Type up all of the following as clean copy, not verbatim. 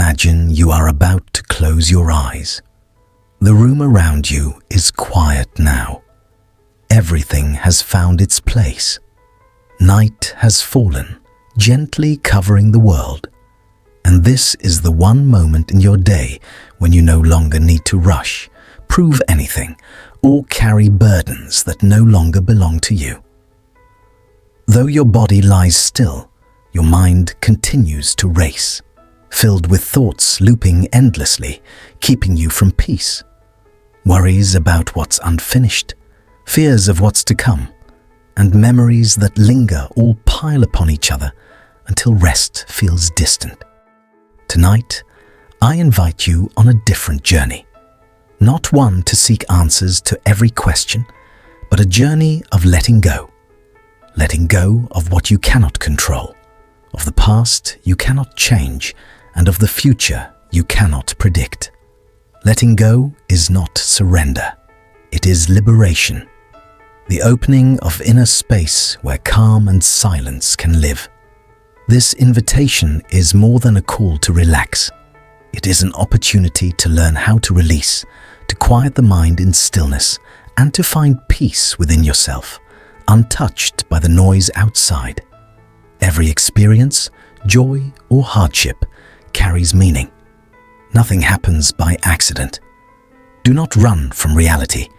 Imagine you are about to close your eyes. The room around you is quiet now. Everything has found its place. Night has fallen, gently covering the world. And this is the one moment in your day when you no longer need to rush, prove anything, or carry burdens that no longer belong to you. Though your body lies still, your mind continues to race, filled with thoughts looping endlessly, keeping you from peace. Worries about what's unfinished, fears of what's to come, and memories that linger all pile upon each other until rest feels distant. Tonight, I invite you on a different journey. Not one to seek answers to every question, but a journey of letting go. Letting go of what you cannot control, of the past you cannot change, and of the future you cannot predict. Letting go is not surrender. It is liberation. The opening of inner space where calm and silence can live. This invitation is more than a call to relax. It is an opportunity to learn how to release, to quiet the mind in stillness, and to find peace within yourself, untouched by the noise outside. Every experience, joy or hardship, carries meaning. Nothing happens by accident. Do not run from reality.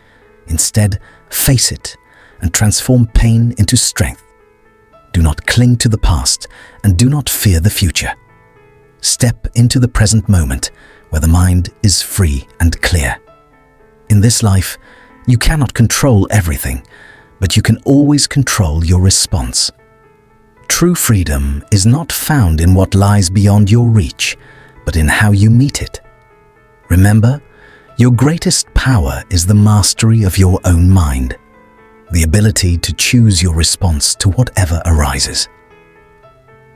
Instead, face it and transform pain into strength. Do not cling to the past and do not fear the future. Step into the present moment where the mind is free and clear. In this life, you cannot control everything, but you can always control your response. True freedom is not found in what lies beyond your reach, but in how you meet it. Remember, your greatest power is the mastery of your own mind, the ability to choose your response to whatever arises.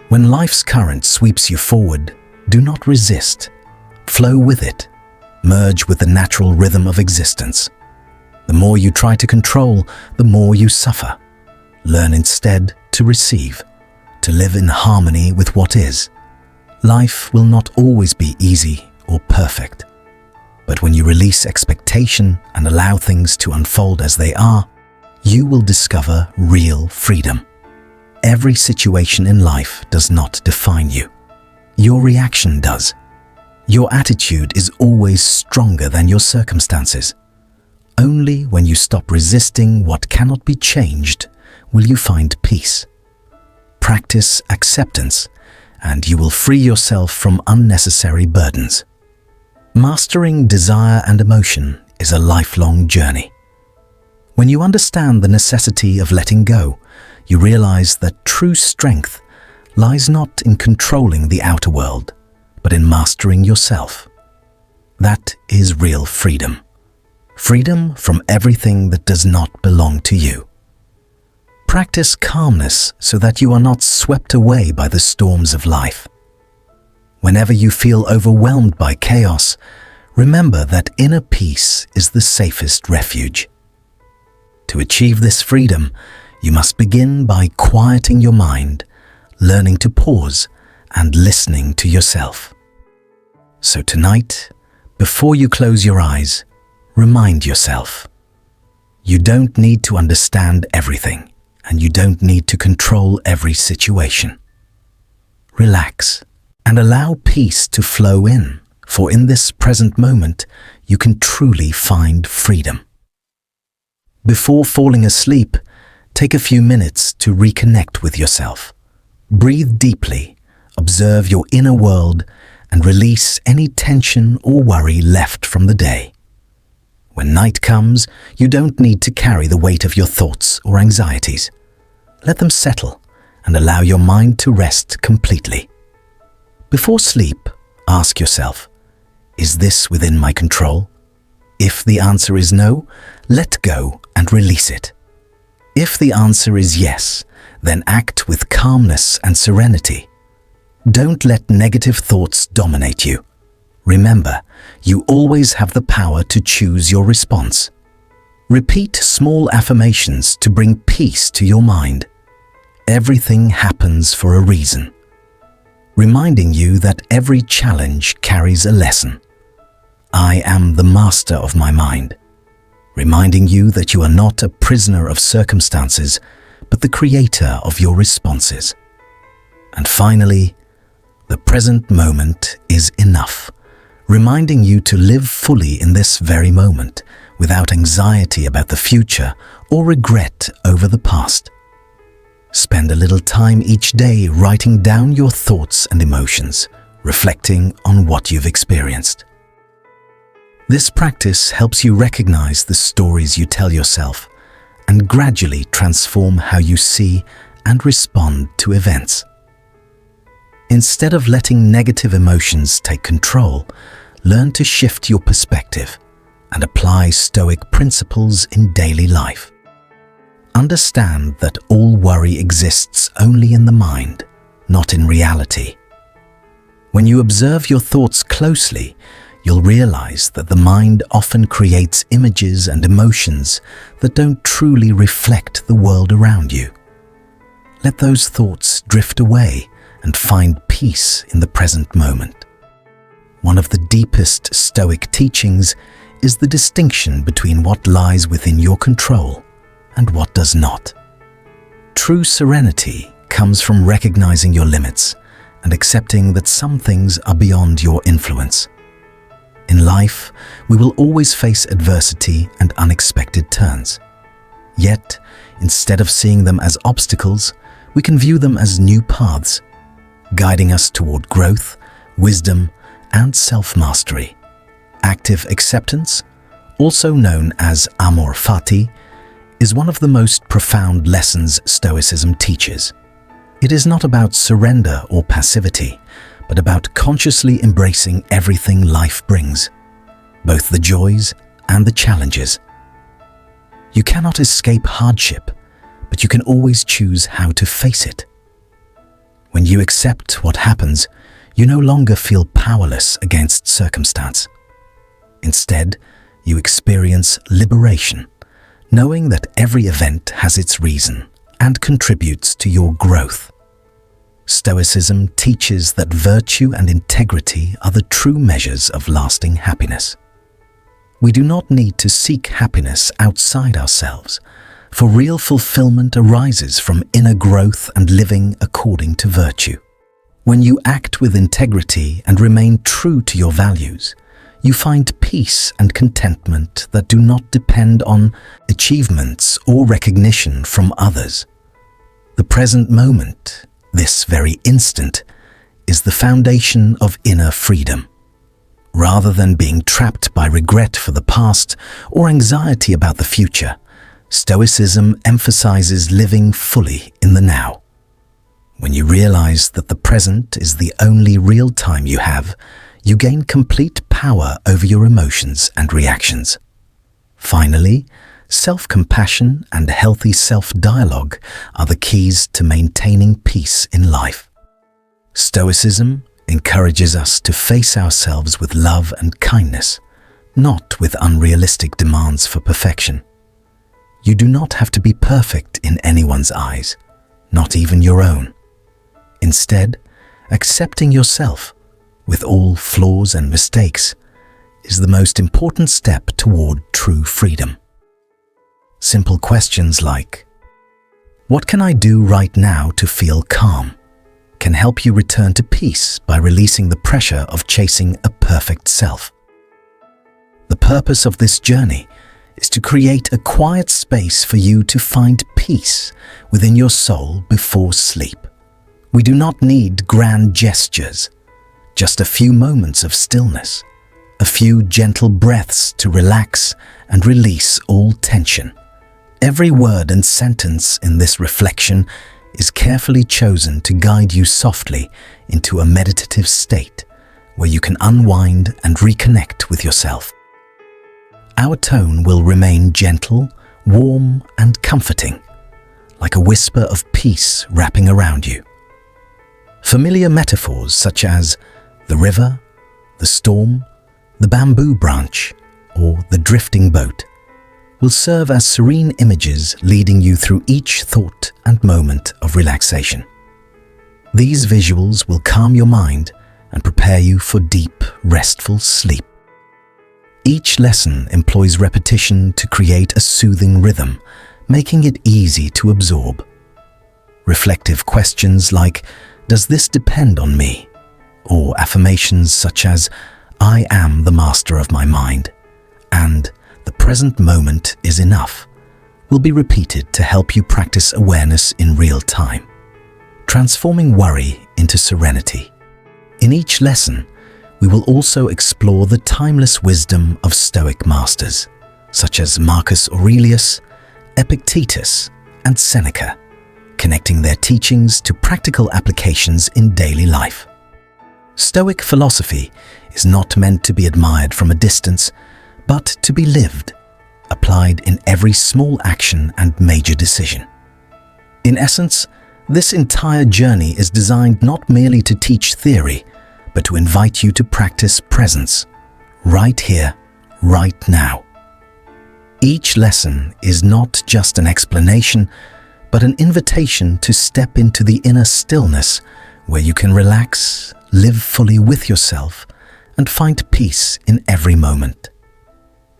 When life's current sweeps you forward, do not resist. Flow with it. Merge with the natural rhythm of existence. The more you try to control, the more you suffer. Learn instead to receive, to live in harmony with what is. Life will not always be easy or perfect. But when you release expectation and allow things to unfold as they are, you will discover real freedom. Every situation in life does not define you. Your reaction does. Your attitude is always stronger than your circumstances. Only when you stop resisting what cannot be changed will you find peace. Practice acceptance, and you will free yourself from unnecessary burdens. Mastering desire and emotion is a lifelong journey. When you understand the necessity of letting go, you realize that true strength lies not in controlling the outer world, but in mastering yourself. That is real freedom. Freedom from everything that does not belong to you. Practice calmness so that you are not swept away by the storms of life. Whenever you feel overwhelmed by chaos, remember that inner peace is the safest refuge. To achieve this freedom, you must begin by quieting your mind, learning to pause, and listening to yourself. So tonight, before you close your eyes, remind yourself, you don't need to understand everything, and you don't need to control every situation. Relax and allow peace to flow in, for in this present moment, you can truly find freedom. Before falling asleep, take a few minutes to reconnect with yourself. Breathe deeply, observe your inner world, and release any tension or worry left from the day. When night comes, you don't need to carry the weight of your thoughts or anxieties. Let them settle and allow your mind to rest completely. Before sleep, ask yourself, is this within my control? If the answer is no, let go and release it. If the answer is yes, then act with calmness and serenity. Don't let negative thoughts dominate you. Remember, you always have the power to choose your response. Repeat small affirmations to bring peace to your mind. Everything happens for a reason. reminding you that every challenge carries a lesson. I am the master of my mind, reminding you that you are not a prisoner of circumstances, but the creator of your responses. And finally, the present moment is enough, reminding you to live fully in this very moment, without anxiety about the future or regret over the past. Spend a little time each day writing down your thoughts and emotions, reflecting on what you've experienced. This practice helps you recognize the stories you tell yourself and gradually transform how you see and respond to events. Instead of letting negative emotions take control, learn to shift your perspective and apply Stoic principles in daily life. Understand that all worry exists only in the mind, not in reality. When you observe your thoughts closely, you'll realize that the mind often creates images and emotions that don't truly reflect the world around you. Let those thoughts drift away and find peace in the present moment. One of the deepest Stoic teachings is the distinction between what lies within your control and what does not. True serenity comes from recognizing your limits and accepting that some things are beyond your influence. In life, we will always face adversity and unexpected turns. Yet, instead of seeing them as obstacles, we can view them as new paths, guiding us toward growth, wisdom, and self-mastery. Active acceptance, also known as amor fati, is one of the most profound lessons Stoicism teaches. It is not about surrender or passivity, but about consciously embracing everything life brings, both the joys and the challenges. You cannot escape hardship, but you can always choose how to face it. When you accept what happens, you no longer feel powerless against circumstance. Instead, you experience liberation, knowing that every event has its reason and contributes to your growth. Stoicism teaches that virtue and integrity are the true measures of lasting happiness. We do not need to seek happiness outside ourselves, for real fulfillment arises from inner growth and living according to virtue. When you act with integrity and remain true to your values, you find peace and contentment that do not depend on achievements or recognition from others. The present moment, this very instant, is the foundation of inner freedom. Rather than being trapped by regret for the past or anxiety about the future, Stoicism emphasizes living fully in the now. When you realize that the present is the only real time you have, you gain complete power over your emotions and reactions. Finally, self-compassion and healthy self-dialogue are the keys to maintaining peace in life. Stoicism encourages us to face ourselves with love and kindness, not with unrealistic demands for perfection. You do not have to be perfect in anyone's eyes, not even your own. Instead, accepting yourself, with all flaws and mistakes, is the most important step toward true freedom. Simple questions like, "What can I do right now to feel calm?" can help you return to peace by releasing the pressure of chasing a perfect self. The purpose of this journey is to create a quiet space for you to find peace within your soul before sleep. We do not need grand gestures, just a few moments of stillness, a few gentle breaths to relax and release all tension. Every word and sentence in this reflection is carefully chosen to guide you softly into a meditative state where you can unwind and reconnect with yourself. Our tone will remain gentle, warm, and comforting, like a whisper of peace wrapping around you. Familiar metaphors such as the river, the storm, the bamboo branch, or the drifting boat will serve as serene images leading you through each thought and moment of relaxation. These visuals will calm your mind and prepare you for deep, restful sleep. Each lesson employs repetition to create a soothing rhythm, making it easy to absorb. Reflective questions like, "Does this depend on me?" or affirmations such as, "I am the master of my mind," and "The present moment is enough," will be repeated to help you practice awareness in real time, transforming worry into serenity. In each lesson, we will also explore the timeless wisdom of Stoic masters, such as Marcus Aurelius, Epictetus, and Seneca, connecting their teachings to practical applications in daily life. Stoic philosophy is not meant to be admired from a distance, but to be lived, applied in every small action and major decision. In essence, this entire journey is designed not merely to teach theory, but to invite you to practice presence, right here, right now. Each lesson is not just an explanation, but an invitation to step into the inner stillness where you can relax, live fully with yourself, and find peace in every moment.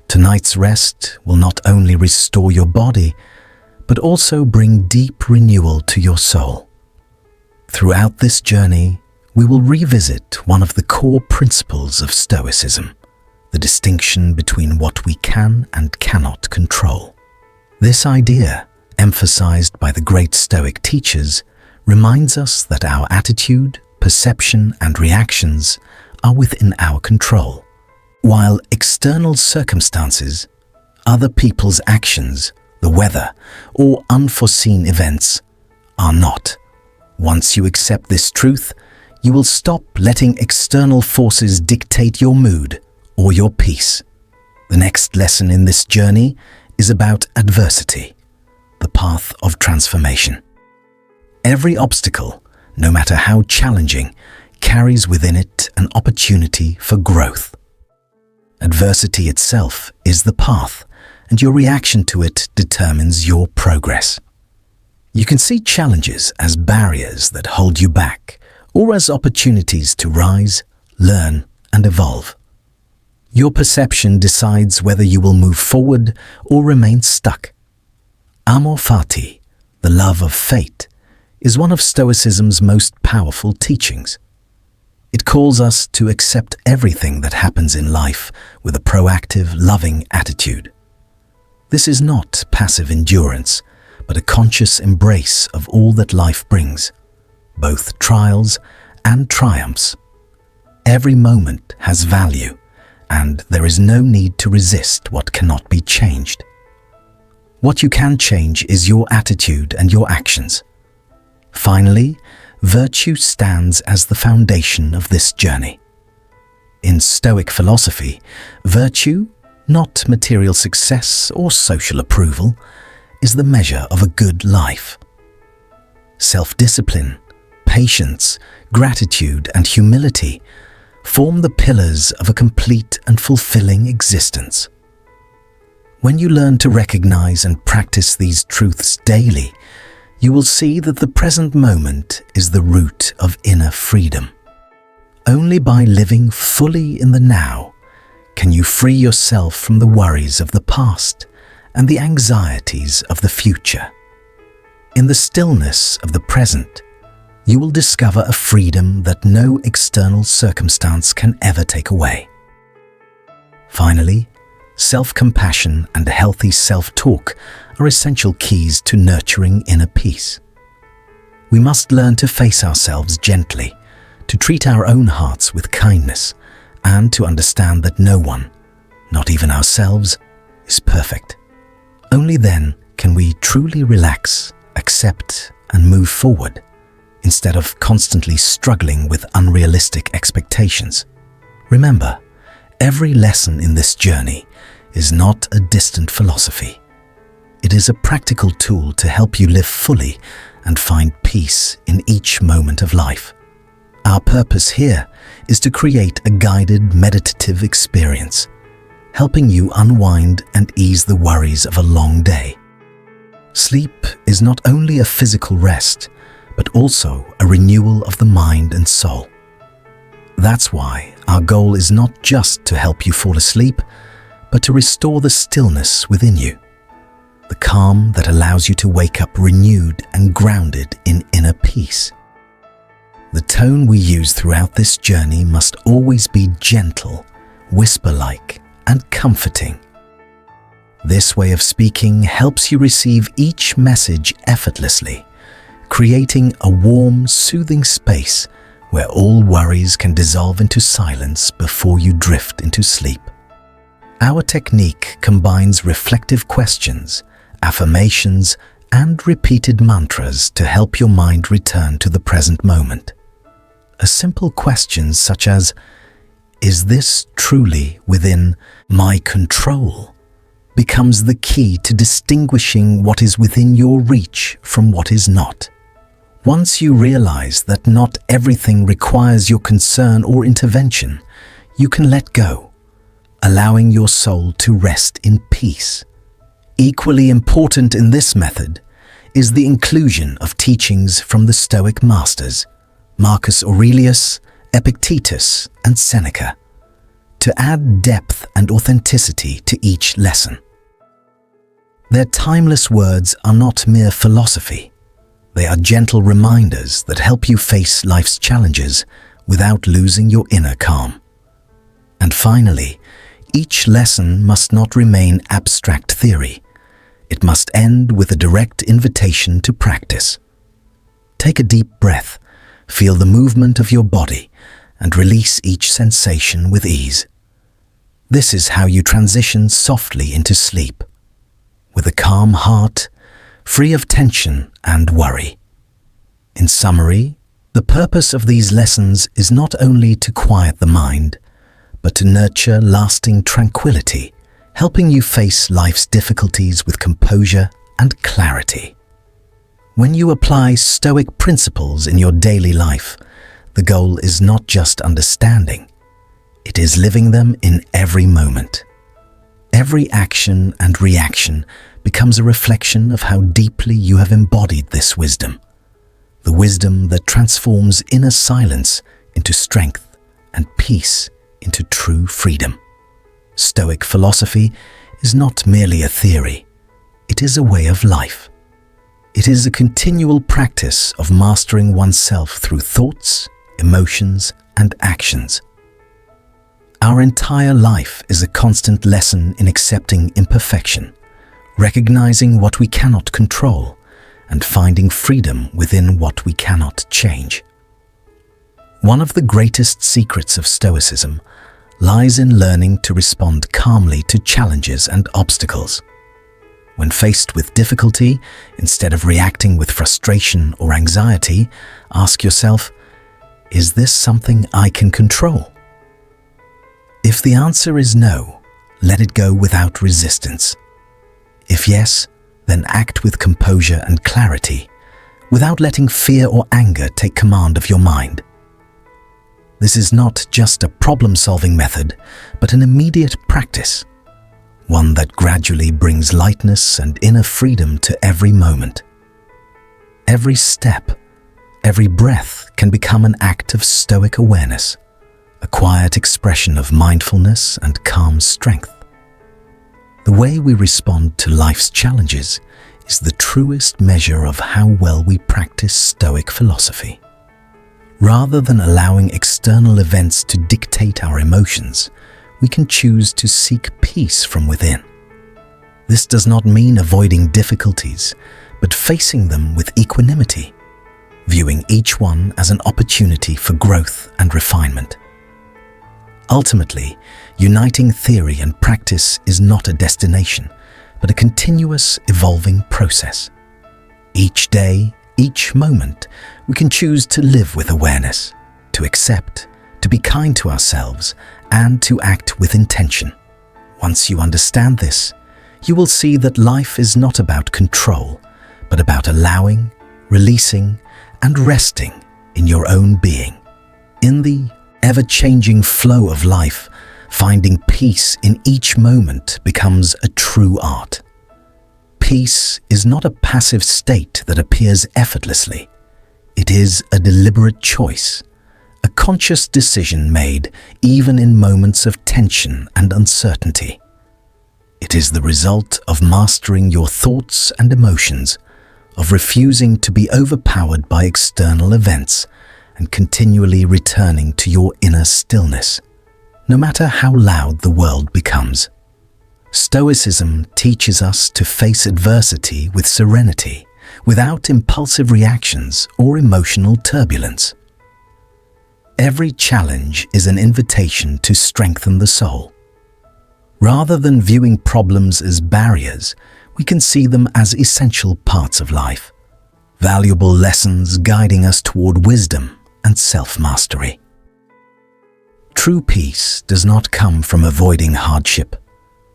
Tonight's rest will not only restore your body, but also bring deep renewal to your soul. Throughout this journey, we will revisit one of the core principles of Stoicism, the distinction between what we can and cannot control. This idea, emphasized by the great Stoic teachers, reminds us that our attitude, perception, and reactions are within our control, while external circumstances, other people's actions, the weather, or unforeseen events are not. Once you accept this truth, you will stop letting external forces dictate your mood or your peace. The next lesson in this journey is about adversity, the path of transformation. Every obstacle, no matter how challenging, carries within it an opportunity for growth. Adversity itself is the path, and your reaction to it determines your progress. You can see challenges as barriers that hold you back, or as opportunities to rise, learn, and evolve. Your perception decides whether you will move forward or remain stuck. Amor fati, the love of fate, is one of Stoicism's most powerful teachings. It calls us to accept everything that happens in life with a proactive, loving attitude. This is not passive endurance, but a conscious embrace of all that life brings, both trials and triumphs. Every moment has value, and there is no need to resist what cannot be changed. What you can change is your attitude and your actions. Finally, virtue stands as the foundation of this journey. In Stoic philosophy, virtue, not material success or social approval, is the measure of a good life. Self-discipline, patience, gratitude, and humility form the pillars of a complete and fulfilling existence. When you learn to recognize and practice these truths daily, you will see that the present moment is the root of inner freedom. Only by living fully in the now can you free yourself from the worries of the past and the anxieties of the future. In the stillness of the present, you will discover a freedom that no external circumstance can ever take away. Finally, self-compassion and healthy self-talk are essential keys to nurturing inner peace. We must learn to face ourselves gently, to treat our own hearts with kindness, and to understand that no one, not even ourselves, is perfect. Only then can we truly relax, accept, and move forward, instead of constantly struggling with unrealistic expectations. Remember, every lesson in this journey is not a distant philosophy. It is a practical tool to help you live fully and find peace in each moment of life. Our purpose here is to create a guided meditative experience, helping you unwind and ease the worries of a long day. Sleep is not only a physical rest, but also a renewal of the mind and soul. That's why our goal is not just to help you fall asleep, but to restore the stillness within you, the calm that allows you to wake up renewed and grounded in inner peace. The tone we use throughout this journey must always be gentle, whisper-like, and comforting. This way of speaking helps you receive each message effortlessly, creating a warm, soothing space where all worries can dissolve into silence before you drift into sleep. Our technique combines reflective questions, affirmations, and repeated mantras to help your mind return to the present moment. A simple question such as, "Is this truly within my control?" becomes the key to distinguishing what is within your reach from what is not. Once you realize that not everything requires your concern or intervention, you can let go, allowing your soul to rest in peace. Equally important in this method is the inclusion of teachings from the Stoic masters, Marcus Aurelius, Epictetus, and Seneca, to add depth and authenticity to each lesson. Their timeless words are not mere philosophy. They are gentle reminders that help you face life's challenges without losing your inner calm. And finally, each lesson must not remain abstract theory. It must end with a direct invitation to practice. Take a deep breath, feel the movement of your body, and release each sensation with ease. This is how you transition softly into sleep, with a calm heart, free of tension and worry. In summary, the purpose of these lessons is not only to quiet the mind, but to nurture lasting tranquility, helping you face life's difficulties with composure and clarity. When you apply Stoic principles in your daily life, the goal is not just understanding, it is living them in every moment. Every action and reaction becomes a reflection of how deeply you have embodied this wisdom, the wisdom that transforms inner silence into strength and peace into true freedom. Stoic philosophy is not merely a theory, it is a way of life. It is a continual practice of mastering oneself through thoughts, emotions, and actions. Our entire life is a constant lesson in accepting imperfection, recognizing what we cannot control, and finding freedom within what we cannot change. One of the greatest secrets of Stoicism lies in learning to respond calmly to challenges and obstacles. When faced with difficulty, instead of reacting with frustration or anxiety, ask yourself, is this something I can control? If the answer is no, let it go without resistance. If yes, then act with composure and clarity, without letting fear or anger take command of your mind. This is not just a problem-solving method, but an immediate practice, one that gradually brings lightness and inner freedom to every moment. Every step, every breath can become an act of Stoic awareness, a quiet expression of mindfulness and calm strength. The way we respond to life's challenges is the truest measure of how well we practice Stoic philosophy. Rather than allowing external events to dictate our emotions, we can choose to seek peace from within. This does not mean avoiding difficulties, but facing them with equanimity, viewing each one as an opportunity for growth and refinement. Ultimately, uniting theory and practice is not a destination, but a continuous, evolving process. Each day, each moment, we can choose to live with awareness, to accept, to be kind to ourselves, and to act with intention. Once you understand this, you will see that life is not about control, but about allowing, releasing, and resting in your own being. In the ever-changing flow of life, finding peace in each moment becomes a true art. Peace is not a passive state that appears effortlessly. It is a deliberate choice, a conscious decision made even in moments of tension and uncertainty. It is the result of mastering your thoughts and emotions, of refusing to be overpowered by external events and continually returning to your inner stillness, no matter how loud the world becomes. Stoicism teaches us to face adversity with serenity, without impulsive reactions or emotional turbulence. Every challenge is an invitation to strengthen the soul. Rather than viewing problems as barriers, we can see them as essential parts of life, valuable lessons guiding us toward wisdom and self-mastery. True peace does not come from avoiding hardship,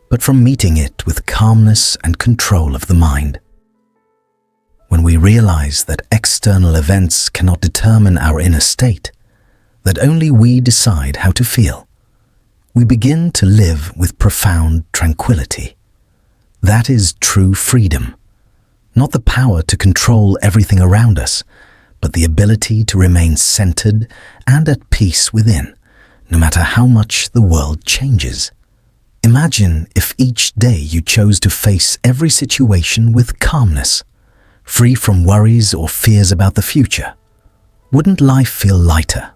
but from meeting it with calmness and control of the mind. When we realize that external events cannot determine our inner state, that only we decide how to feel, we begin to live with profound tranquility. That is true freedom, not the power to control everything around us, but the ability to remain centered and at peace within, no matter how much the world changes. Imagine if each day you chose to face every situation with calmness, free from worries or fears about the future. Wouldn't life feel lighter?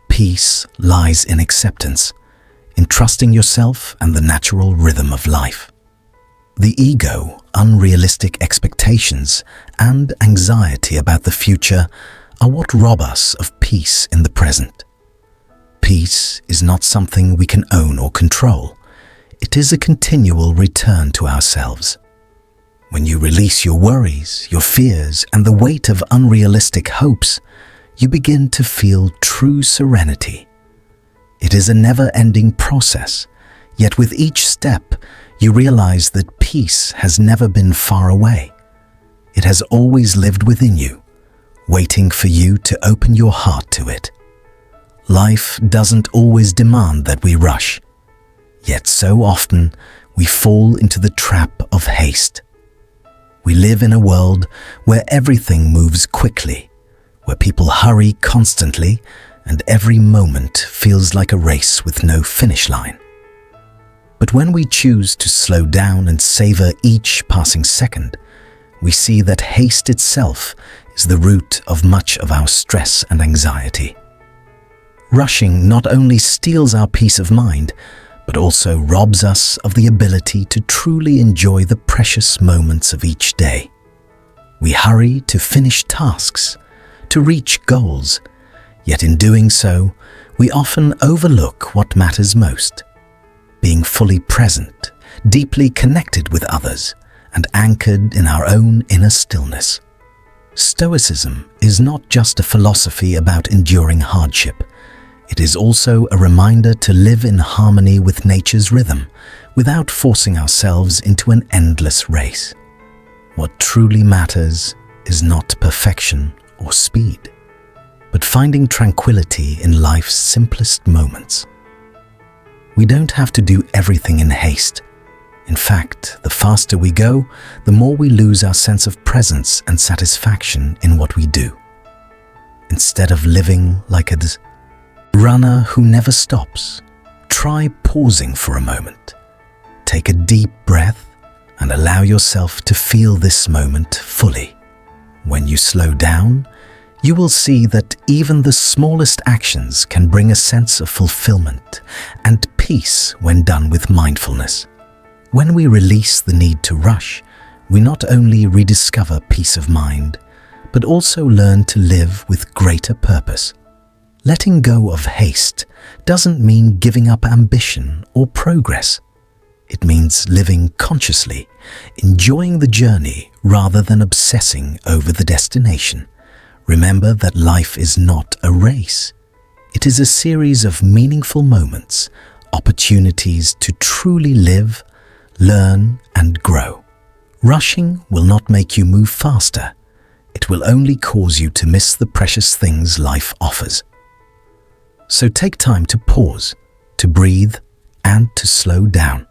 Peace lies in acceptance, in trusting yourself and the natural rhythm of life. The ego, unrealistic expectations, and anxiety about the future are what rob us of peace in the present. Peace is not something we can own or control. It is a continual return to ourselves. When you release your worries, your fears, and the weight of unrealistic hopes, you begin to feel true serenity. It is a never-ending process, yet with each step, you realize that peace has never been far away. It has always lived within you, waiting for you to open your heart to it. Life doesn't always demand that we rush, yet so often we fall into the trap of haste. We live in a world where everything moves quickly, where people hurry constantly, and every moment feels like a race with no finish line. But when we choose to slow down and savor each passing second, we see that haste itself is the root of much of our stress and anxiety. Rushing not only steals our peace of mind, but also robs us of the ability to truly enjoy the precious moments of each day. We hurry to finish tasks, to reach goals, yet in doing so, we often overlook what matters most: being fully present, deeply connected with others, and anchored in our own inner stillness. Stoicism is not just a philosophy about enduring hardship. It is also a reminder to live in harmony with nature's rhythm, without forcing ourselves into an endless race. What truly matters is not perfection or speed, but finding tranquility in life's simplest moments. We don't have to do everything in haste. In fact, the faster we go, the more we lose our sense of presence and satisfaction in what we do. Instead of living like a runner who never stops, try pausing for a moment. Take a deep breath and allow yourself to feel this moment fully. When you slow down, you will see that even the smallest actions can bring a sense of fulfillment and peace when done with mindfulness. When we release the need to rush, we not only rediscover peace of mind, but also learn to live with greater purpose. Letting go of haste doesn't mean giving up ambition or progress. It means living consciously, enjoying the journey rather than obsessing over the destination. Remember that life is not a race. It is a series of meaningful moments, opportunities to truly live, learn, and grow. Rushing will not make you move faster. It will only cause you to miss the precious things life offers. So take time to pause, to breathe, and to slow down.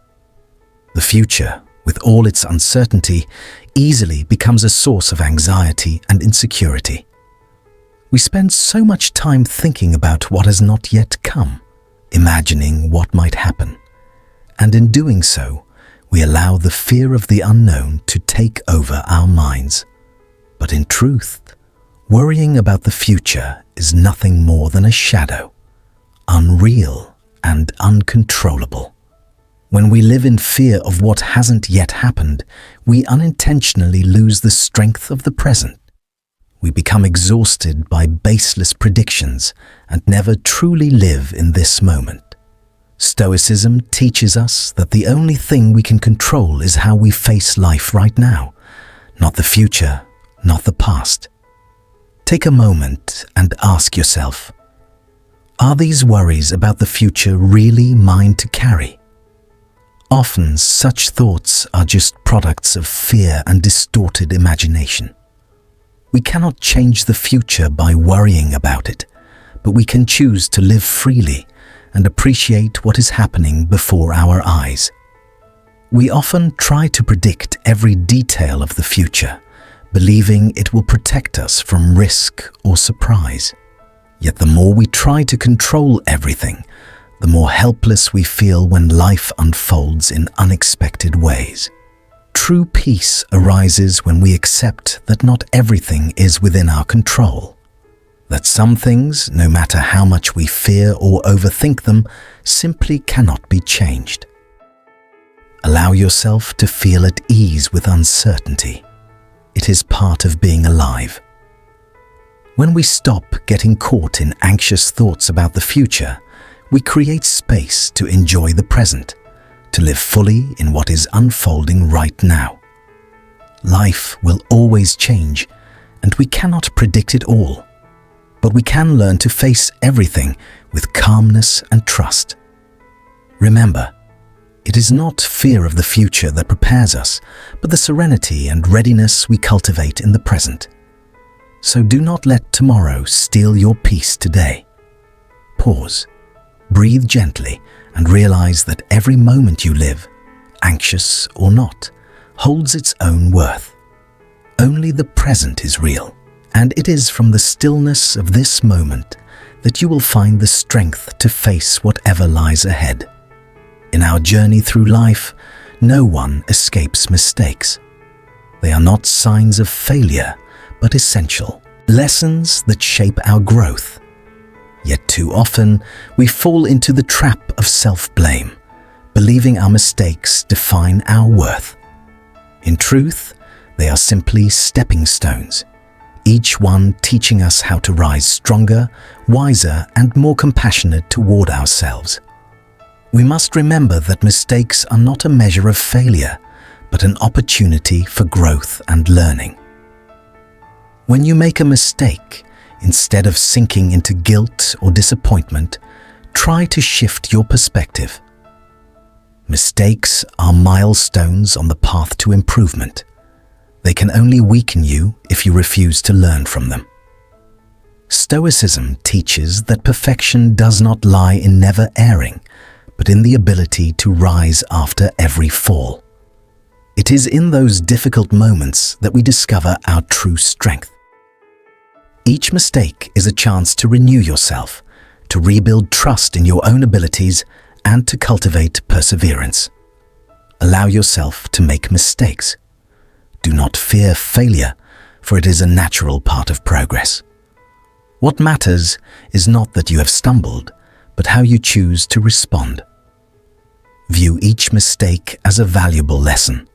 The future, with all its uncertainty, easily becomes a source of anxiety and insecurity. We spend so much time thinking about what has not yet come, imagining what might happen. And in doing so, we allow the fear of the unknown to take over our minds. But in truth, worrying about the future is nothing more than a shadow, unreal and uncontrollable. When we live in fear of what hasn't yet happened, we unintentionally lose the strength of the present. We become exhausted by baseless predictions and never truly live in this moment. Stoicism teaches us that the only thing we can control is how we face life right now, not the future, not the past. Take a moment and ask yourself, are these worries about the future really mine to carry? Often such thoughts are just products of fear and distorted imagination. We cannot change the future by worrying about it, but we can choose to live freely and appreciate what is happening before our eyes. We often try to predict every detail of the future, believing it will protect us from risk or surprise. Yet the more we try to control everything, the more helpless we feel when life unfolds in unexpected ways. True peace arises when we accept that not everything is within our control, that some things, no matter how much we fear or overthink them, simply cannot be changed. Allow yourself to feel at ease with uncertainty. It is part of being alive. When we stop getting caught in anxious thoughts about the future, we create space to enjoy the present, to live fully in what is unfolding right now. Life will always change, and we cannot predict it all. But we can learn to face everything with calmness and trust. Remember, it is not fear of the future that prepares us, but the serenity and readiness we cultivate in the present. So do not let tomorrow steal your peace today. Pause. Breathe gently and realize that every moment you live, anxious or not, holds its own worth. Only the present is real, and it is from the stillness of this moment that you will find the strength to face whatever lies ahead. In our journey through life, no one escapes mistakes. They are not signs of failure, but essential lessons that shape our growth. Yet too often, we fall into the trap of self-blame, believing our mistakes define our worth. In truth, they are simply stepping stones, each one teaching us how to rise stronger, wiser, and more compassionate toward ourselves. We must remember that mistakes are not a measure of failure, but an opportunity for growth and learning. When you make a mistake, instead of sinking into guilt or disappointment, try to shift your perspective. Mistakes are milestones on the path to improvement. They can only weaken you if you refuse to learn from them. Stoicism teaches that perfection does not lie in never erring, but in the ability to rise after every fall. It is in those difficult moments that we discover our true strength. Each mistake is a chance to renew yourself, to rebuild trust in your own abilities, and to cultivate perseverance. Allow yourself to make mistakes. Do not fear failure, for it is a natural part of progress. What matters is not that you have stumbled, but how you choose to respond. View each mistake as a valuable lesson,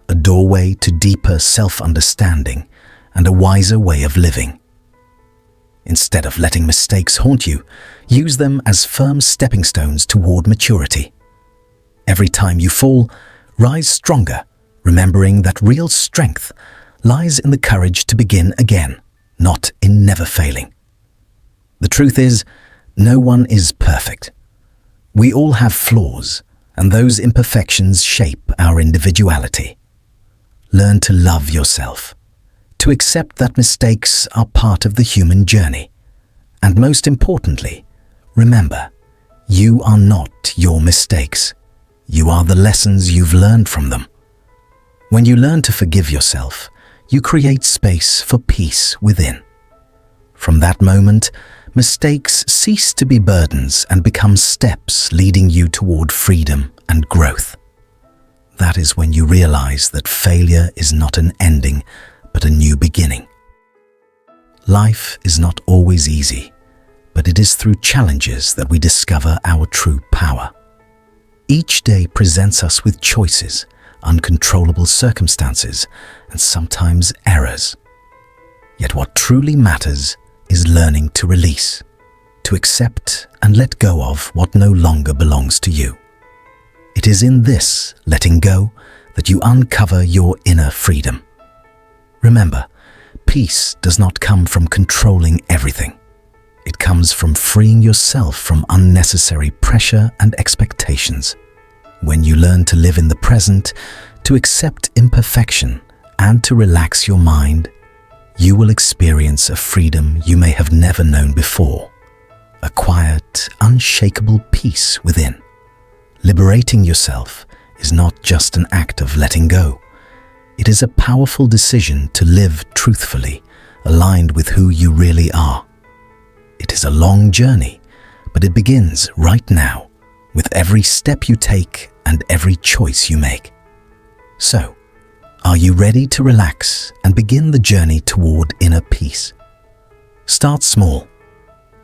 a doorway to deeper self-understanding and a wiser way of living. Instead of letting mistakes haunt you, use them as firm stepping stones toward maturity. Every time you fall, rise stronger, remembering that real strength lies in the courage to begin again, not in never failing. The truth is, no one is perfect. We all have flaws, and those imperfections shape our individuality. Learn to love yourself, to accept that mistakes are part of the human journey. And most importantly, remember, you are not your mistakes. You are the lessons you've learned from them. When you learn to forgive yourself, you create space for peace within. From that moment, mistakes cease to be burdens and become steps leading you toward freedom and growth. That is when you realize that failure is not an ending, but a new beginning. Life is not always easy, but it is through challenges that we discover our true power. Each day presents us with choices, uncontrollable circumstances, and sometimes errors. Yet what truly matters is learning to release, to accept and let go of what no longer belongs to you. It is in this letting go that you uncover your inner freedom. Remember, peace does not come from controlling everything. It comes from freeing yourself from unnecessary pressure and expectations. When you learn to live in the present, to accept imperfection, and to relax your mind, you will experience a freedom you may have never known before, a quiet, unshakable peace within. Liberating yourself is not just an act of letting go. It is a powerful decision to live truthfully, aligned with who you really are. It is a long journey, but it begins right now, with every step you take and every choice you make. So, are you ready to relax and begin the journey toward inner peace? Start small.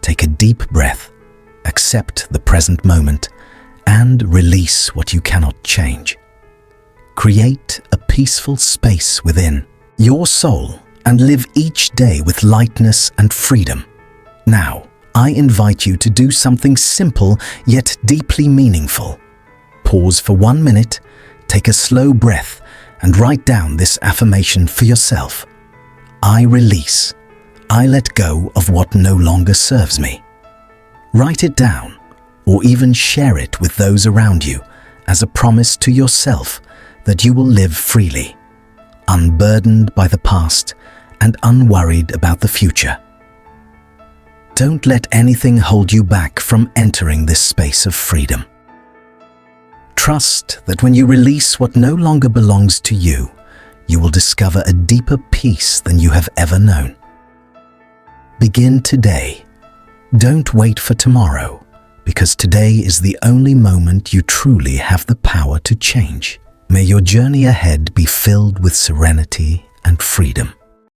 Take a deep breath, accept the present moment, and release what you cannot change. Create a peaceful space within your soul and live each day with lightness and freedom. Now, I invite you to do something simple yet deeply meaningful. Pause for 1 minute, take a slow breath, and write down this affirmation for yourself. I release. I let go of what no longer serves me. Write it down, or even share it with those around you as a promise to yourself that you will live freely, unburdened by the past and unworried about the future. Don't let anything hold you back from entering this space of freedom. Trust that when you release what no longer belongs to you, you will discover a deeper peace than you have ever known. Begin today. Don't wait for tomorrow, because today is the only moment you truly have the power to change. May your journey ahead be filled with serenity and freedom.